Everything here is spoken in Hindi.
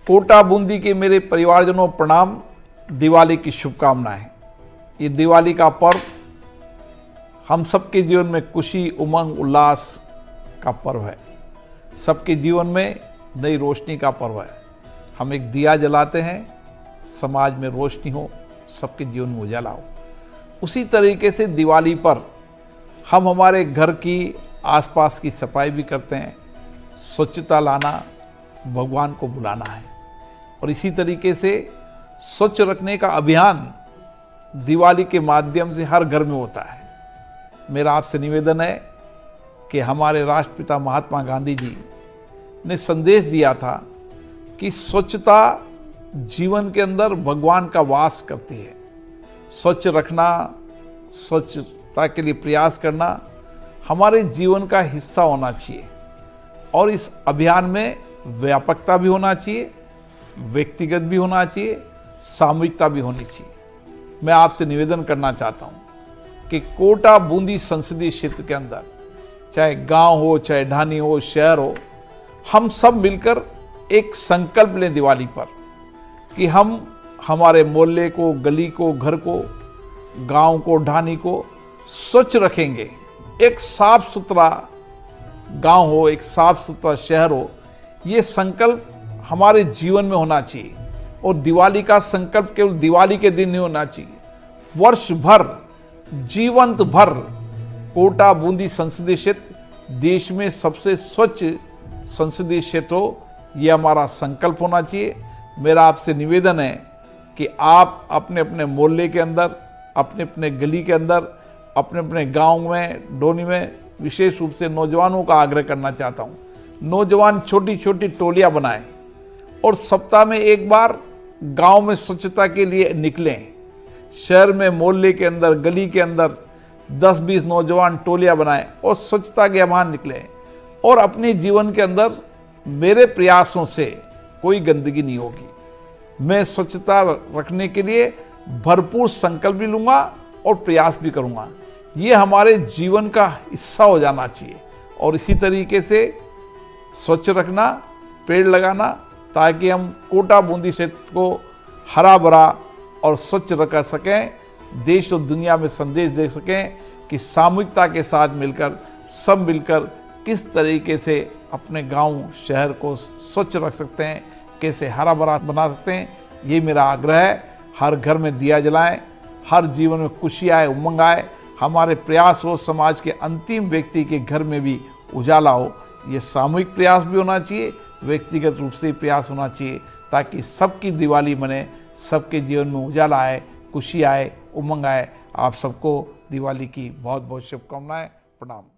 कोटा बूंदी के मेरे परिवारजनों प्रणाम। दिवाली की शुभकामनाएं। ये दिवाली का पर्व हम सबके जीवन में खुशी, उमंग, उल्लास का पर्व है। सबके जीवन में नई रोशनी का पर्व है। हम एक दिया जलाते हैं, समाज में रोशनी हो, सबके जीवन में उजाला हो। उसी तरीके से दिवाली पर हम हमारे घर की आसपास की सफाई भी करते हैं। स्वच्छता लाना भगवान को बुलाना है और इसी तरीके से स्वच्छ रखने का अभियान दिवाली के माध्यम से हर घर में होता है। मेरा आपसे निवेदन है कि हमारे राष्ट्रपिता महात्मा गांधी जी ने संदेश दिया था कि स्वच्छता जीवन के अंदर भगवान का वास करती है। स्वच्छ रखना, स्वच्छता के लिए प्रयास करना हमारे जीवन का हिस्सा होना चाहिए और इस अभियान में व्यापकता भी होना चाहिए, व्यक्तिगत भी होना चाहिए, सामूहिकता भी होनी चाहिए। मैं आपसे निवेदन करना चाहता हूं कि कोटा बूंदी संसदीय क्षेत्र के अंदर चाहे गांव हो, चाहे ढानी हो, शहर हो, हम सब मिलकर एक संकल्प लें दिवाली पर कि हम हमारे मोहल्ले को, गली को, घर को, गांव को, ढानी को स्वच्छ रखेंगे। एक साफ सुथरा गांव हो, एक साफ सुथरा शहर हो, ये संकल्प हमारे जीवन में होना चाहिए। और दिवाली का संकल्प केवल दिवाली के दिन नहीं होना चाहिए, वर्ष भर, जीवंत भर। कोटा बूंदी संसदीय क्षेत्र देश में सबसे स्वच्छ संसदीय क्षेत्र हो, ये हमारा संकल्प होना चाहिए। मेरा आपसे निवेदन है कि आप अपने अपने मोहल्ले के अंदर, अपने अपने गली के अंदर, अपने अपने गांव में, डोनी में, विशेष रूप से नौजवानों का आग्रह करना चाहता हूं। नौजवान छोटी छोटी टोलियां बनाएं और सप्ताह में एक बार गांव में स्वच्छता के लिए निकलें। शहर में, मोहल्ले के अंदर, गली के अंदर 10-20 नौजवान टोलियां बनाएं और स्वच्छता के अभियान निकलें। और अपने जीवन के अंदर मेरे प्रयासों से कोई गंदगी नहीं होगी। मैं स्वच्छता रखने के लिए भरपूर संकल्प भी लूंगा और प्रयास भी करूंगा। ये हमारे जीवन का हिस्सा हो जाना चाहिए। और इसी तरीके से स्वच्छ रखना, पेड़ लगाना, ताकि हम कोटा बूंदी क्षेत्र को हरा भरा और स्वच्छ रख सकें, देश और दुनिया में संदेश दे सकें कि सामूहिकता के साथ मिलकर, सब मिलकर किस तरीके से अपने गांव, शहर को स्वच्छ रख सकते हैं, कैसे हरा भरा बना सकते हैं। ये मेरा आग्रह है। हर घर में दिया जलाएं, हर जीवन में खुशी आए, उमंग आए। हमारे प्रयास हो समाज के अंतिम व्यक्ति के घर में भी उजाला हो। ये सामूहिक प्रयास भी होना चाहिए, व्यक्तिगत रूप से प्रयास होना चाहिए, ताकि सबकी दिवाली बने, सबके जीवन में उजाला आए, खुशी आए, उमंग आए। आप सबको दिवाली की बहुत बहुत शुभकामनाएं। प्रणाम।